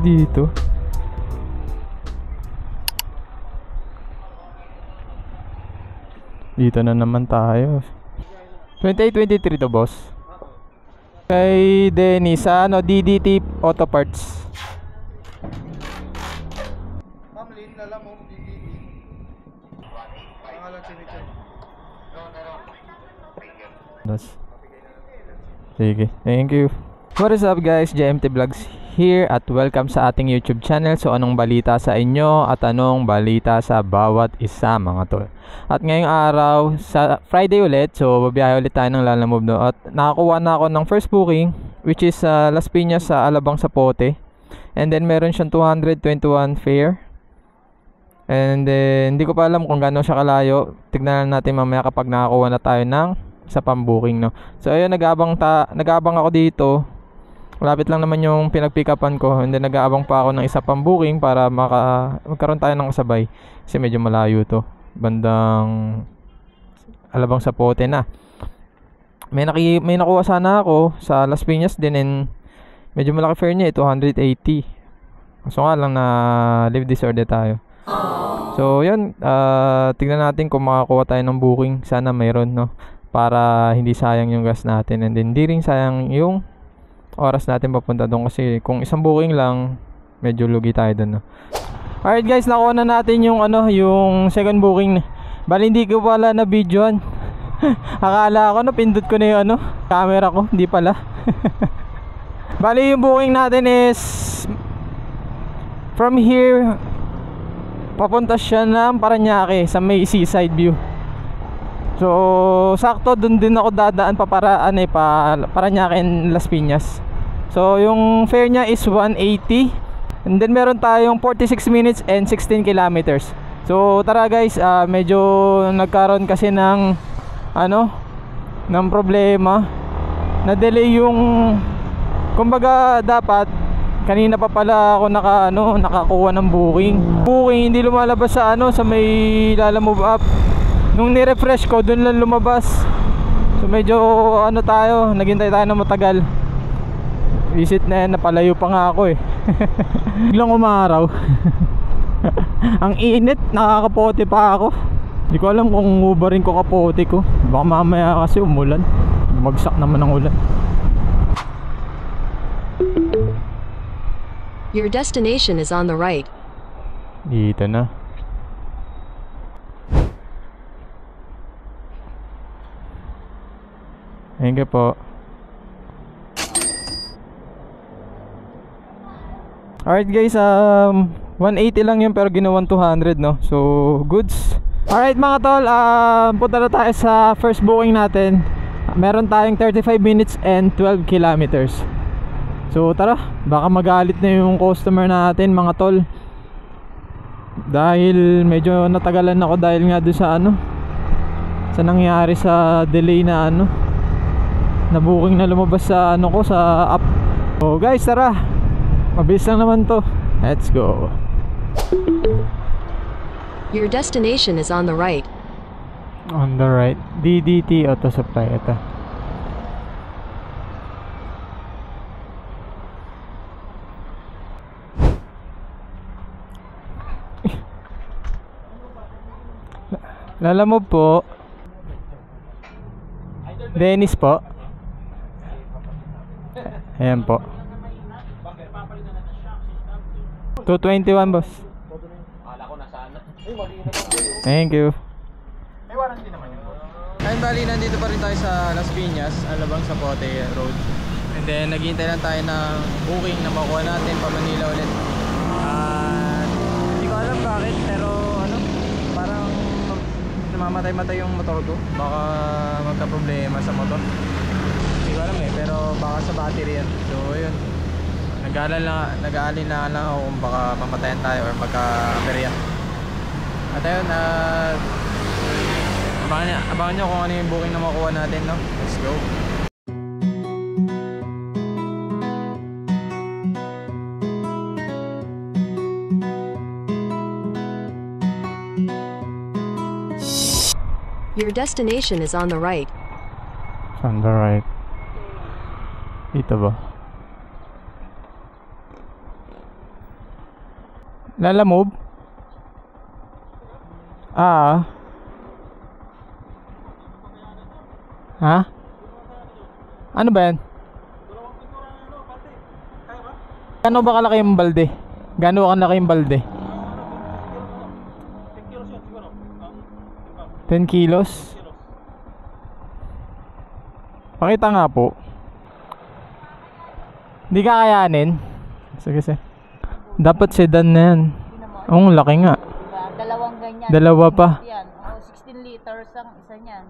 dito. Dito na naman tayo. 2823 to, boss. Kay Dennis, ano, DDT Auto Parts. Ma'am, Lynn na lang mo, DDT. Pangalan si Mitchell. Sige, thank you. What is up guys, JMT Vlogs here at welcome sa ating YouTube channel. So anong balita sa inyo at anong balita sa bawat isa mga tol. At ngayong araw, sa Friday ulit, so babiyahe ulit tayo ng Lalamove no. At nakakuha na ako ng first booking, which is Las Piñas sa Alabang Zapote. And then meron siyang 221 fare. And then hindi ko pa alam kung gaano siya kalayo. Tignan natin mamaya kapag nakakuha na tayo ng sa pambooking no. So ayun, nag-aabang ako dito. Malapit lang naman yung pinag-pick upan ko. And then nag-aabang pa ako ng isa pang booking para magkaroon tayo ng kasabay. Kasi medyo malayo to. Bandang Alabang Zapote na. May nakuha sana ako sa Las Piñas din, and medyo malaki fare niya, 280. So nga lang na leave disorder tayo. So yun, tignan natin kung makakuha tayo ng booking. Sana mayroon no, para hindi sayang yung gas natin, and then hindi rin sayang yung oras natin papunta doon, kasi kung isang booking lang medyo lugi tayo doon no. Alright guys, nakuha na natin yung yung second booking. Bali hindi ko pala na videoan. Akala ko napindot ko na yung camera ko, hindi pala. Bali yung booking natin is from here papunta siya ng Parañaque sa may seaside view. So sakto dun din ako dadaan pa Parañaque and Las Piñas. So yung fare niya is 180. And then meron tayong 46 minutes and 16 kilometers. So tara guys, medyo nagkaroon kasi ng ng problema. Na-delay yung, kumbaga dapat kanina pa pala ako nakakuha ng booking. Hindi lumalabas sa sa may Lalamove app. Nung ni-refresh ko, dun lang lumabas. So medyo naghintay tayo ng matagal. Visit na yan, napalayo pa nga ako eh. Biglang umaraw. Ang init, nakakapote pa ako. Hindi ko alam kung ubarin ko kapote ko. Baka mamaya kasi umulan. Magsak naman ang ulan. Your destination is on the right. Dito na. Thank you po. Alright guys, 180 lang yun pero ginawang 200 no. So goods. Alright mga tol, punta na tayo sa first booking natin. Meron tayong 35 minutes and 12 kilometers. So tara, baka magalit na yung customer natin mga tol. Dahil medyo natagalan ako dahil nga doon sa nangyari sa delay na na booking na lumabas sa ko sa app. So guys, tara. Mabilis lang naman to. Let's go. Your destination is on the right. On the right. DDT Auto Supply. Ito. Lalamove po. Dennis po. Ayan po. 221 boss. Thank you. May warranty naman yun. Ayun, bali, nandito pa rin tayo sa Las Piñas, Alabang Zapote Road. And then naghihintay lang tayo ng booking na makuha natin pa Manila ulit. Hindi ko alam bakit, pero parang namamatay-matay yung motor ko. Baka magka-problema sa motor. Hindi ko alam pero baka sa battery yan. So yun, nag-aalala lang ako kung baka mamatayan tayo or magka-aberya. At ayun, abangan nyo kung ano yung booking na makuha natin no. Let's go. Your destination is on the right. On the right. Dito ba? Lalamove? Ah. Ha? Ano ba yan? Gano'n ba kalaki yung balde? Gano'n ba kalaki yung balde? 10 kilos? Pakita nga po. Hindi kakayanin. Sige, sige. Dapat sedan na yan. Oo, laki nga. Dalawang ganyan. Dalawa pa. Yan. Oh, 16 liters ang isa niyan.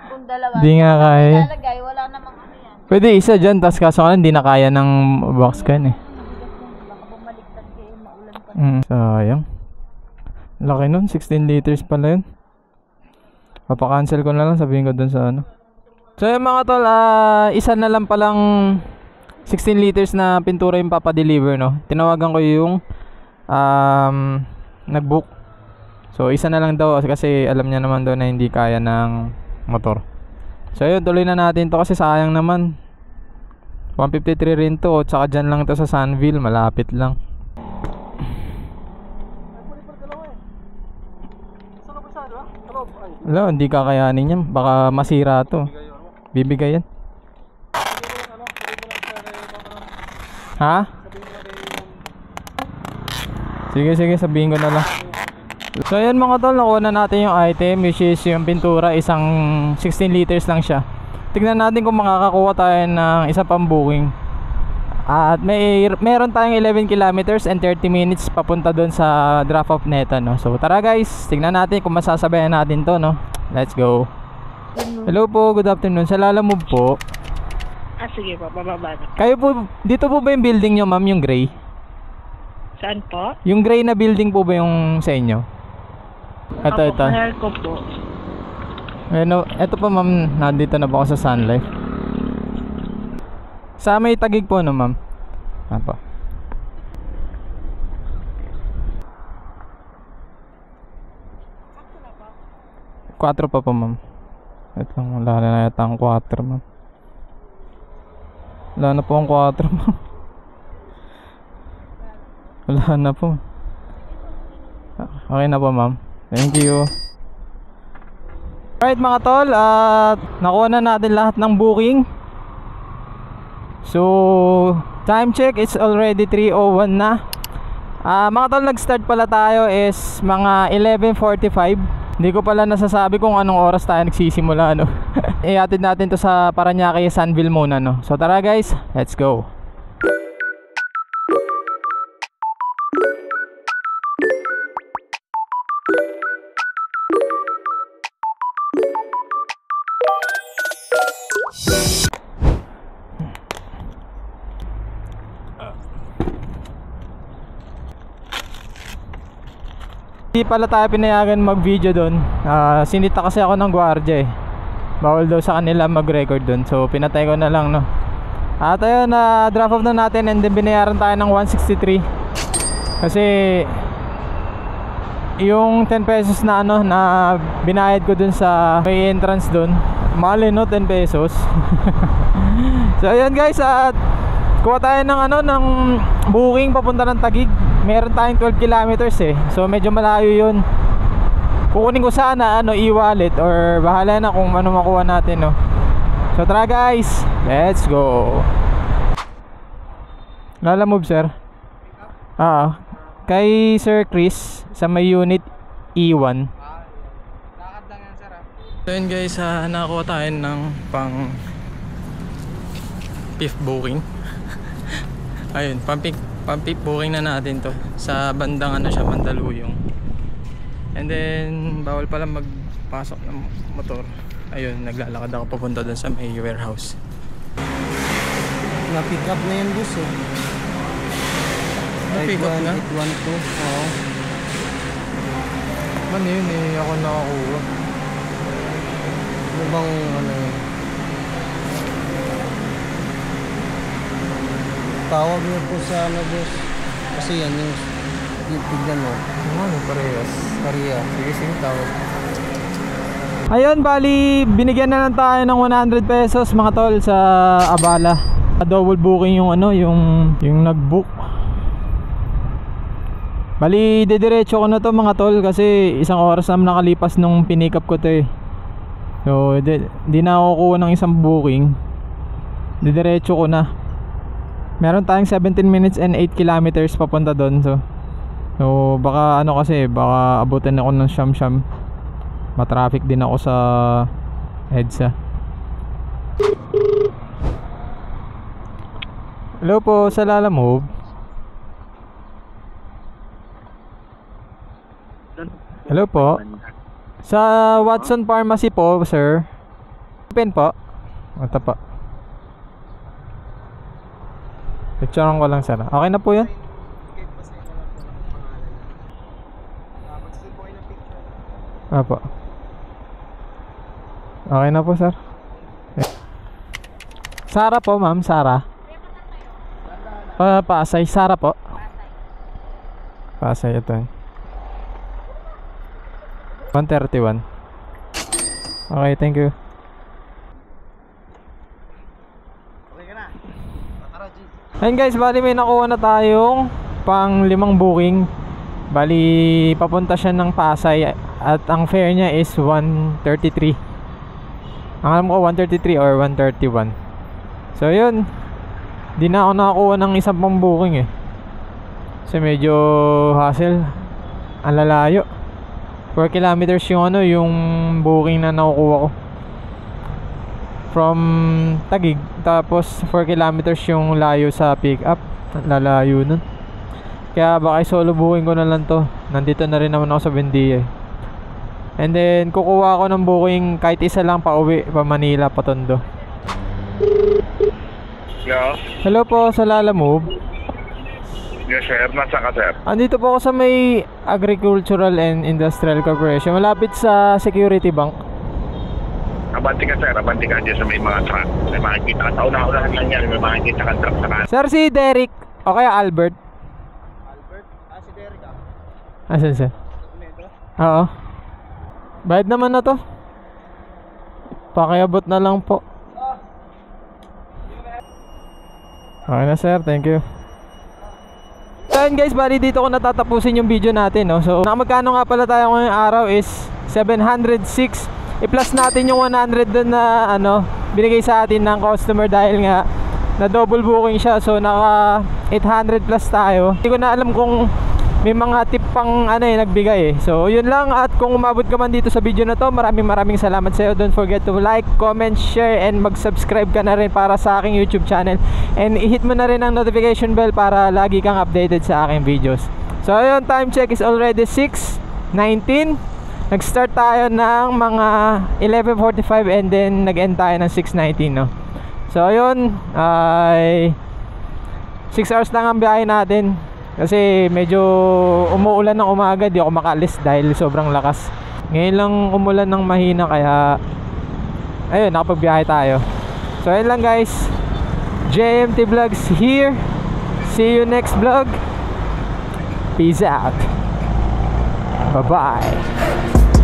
Kung dalawa. Di nga kaya. Lalagay, wala namang ano yan. Pwede isa dyan, tas kaso hindi na kaya ng box can eh. Baka bumaliktad kayo, maulan pa. Sayang. Laki nun, 16 liters pala yun. Papakancel ko na lang, sabihin ko dun sa ano. So yung mga tol, isa na lang palang 16 liters na pintura yung papadeliver, no. Tinawagan ko yung nag-book. So isa na lang daw kasi alam niya naman daw na hindi kaya ng motor. So yun, tuloy na natin to kasi sayang naman. 153 rin to, tsaka dyan lang to sa Sunville, malapit lang. Wala, hindi kakayanin yan. Baka masira to. Bibigay yan. Ha? Sige, sige, sabihin ko na lang. So ayan mga tol, nakuha na natin yung item, which is yung pintura, isang 16 liters lang siya. Tignan natin kung makakakuha tayo ng isa pang booking. At meron tayong 11 kilometers and 30 minutes papunta doon sa drop off neta, no. So tara guys, tignan natin kung masasabayan natin to, no. Let's go. Hello po, good afternoon. Sa Lalamove po. Sige po, bababa na. Kayo po, dito po ba yung building nyo, ma'am, yung gray? Saan po? Yung gray na building po ba yung sa inyo? Ito, Opo, ito. mahal ko po. Ano, ito po ma'am, nandito na po ako sa Sun Life. Sa may Tagig po, no ma'am? Apa. Quatro pa po ma'am. Ito lang, wala na yata ang 4 ma'am. Wala na po ang 4 ma'am. Wala na po. Okay na po ma'am. Thank you. Alright mga tol, at nakuha na natin lahat ng booking. So time check, it's already 3:01 na. Mga tol, nag-start pala tayo is mga 11:45. Hindi ko pala nasasabi kung anong oras tayo nagsisimula, no. Ihatid natin to sa Parañaque, Sunville muna, no. So tara guys, let's go. Hindi pala tayo pinayagan mag-video doon. Sinita kasi ako ng gwardiya eh. Bawal daw sa kanila mag-record doon. So pinatay ko na lang, no. At ayun, drop off na natin and then binayaran tayo ng 163. Kasi yung 10 pesos na ano na binayad ko doon sa may entrance doon, mahal, no, 10 pesos. So ayun guys, at kuha tayo ng ano, ng booking papunta ng Tagig. Meron tayong 12 kilometers eh. So medyo malayo yun. Kukunin ko sana ano, e-wallet or bahala na kung ano makuha natin, no. So tara guys, let's go. Lalamove sir. Kay Sir Chris sa may unit E1. Lakad lang yan sir. So yun guys, nakakuha tayo ng pang fifth booking. Ayun, pang-fifth booking na natin to sa bandang ano siya, Mandaluyong. And then bawal pala magpasok ng motor. Ayun, naglalakad ako papunta doon sa may warehouse. Na-pick up na yan bus eh. Na-pick up na? 812. Oo. Ano yun eh, ako nakakuha. Ano bang ano yun? Tawag niyo po sa ano bus. Kasi yan yung tignan mo. Ano, parehas. Pareha. Sige, sige, tawag. Ayun, bali binigyan na lang tayo ng 100 pesos mga tol sa Abala. Double booking yung ano, yung nag-book. Bali, didiretso ko na to mga tol kasi isang oras na nakalipas nung pinick up ko to eh. So, di na ako kuha ng isang booking. Didiretso ko na. Meron tayong 17 minutes and 8 kilometers papunta doon. So baka ano kasi, baka abutin ako ng siyam-siyam. Matraffic din ako sa EDSA. Hello po, sa Lalamove. Hello po. Sa Watson Pharmacy po, sir. Open po. Ito po. Picturean ko lang, sir. Okay na po yan? Apo. Okay na po, sir. Sara po, ma'am. Sara. Pasay. Sara po. Pasay, ito. 131. Okay, thank you. Ayun guys, bali may nakuha na tayong pang 5 booking. Bali papunta siya ng Pasay at ang fare niya is 133. Ang alam ko 133 or 131. So yun, di na ako nakakuha ng isang pang booking eh. Kasi medyo hassle. Ang lalayo. 4 kilometers yung ano, yung booking na nakukuha ko from Taguig, tapos 4 kilometers yung layo sa pick up. Lalayo nun. Kaya baka solo booking ko na lang to. Nandito na rin naman ako sa Bendia eh. And then kukuha ako ng booking kahit isa lang pa uwi pa Manila, pa Tondo. Hello? Hello po, sa Lalamove. Yes sir, nasa ka sir? Andito po ako sa may Agricultural and Industrial Corporation, malapit sa Security Bank. Abanti ka sir, abanti ka dyan sa may mga truck. May makikita ka, tauna-unahan lang yan, may makikita ka truck sa kanan. Sir, si Derek o kaya Albert? Albert? Si Derek Asan sir? Oo. Bayad naman na to. Pakiabot na lang po. Okay na sir, thank you. So yun guys, bali dito ko natatapusin yung video natin, no? So nakamagkano nga pala tayo ngayong araw is 706. I-plus natin yung 100 dun na ano, binigay sa atin ng customer dahil nga na double booking siya. So naka 800 plus tayo. Hindi ko na alam kung may mga tip pang ano eh, nagbigay eh. So yun lang, at kung umabot ka man dito sa video na to, maraming salamat sa iyo. Don't forget to like, comment, share, and mag-subscribe ka na rin para sa aking YouTube channel. And i-hit mo na rin ang notification bell para lagi kang updated sa aking videos. So ayun, time check is already 6:19. Nag-start tayo ng mga 11:45 and then nag-end tayo ng 6:19, no? So ayun, ay 6 hours lang ang biyahe natin. Kasi medyo umuulan ng umaga, di ako makaalis dahil sobrang lakas. Ngayon lang umulan ng mahina, kaya ayun, nakapagbiyahe tayo. So ayun lang guys, JMT Vlogs here. See you next vlog. Peace out. Bye bye.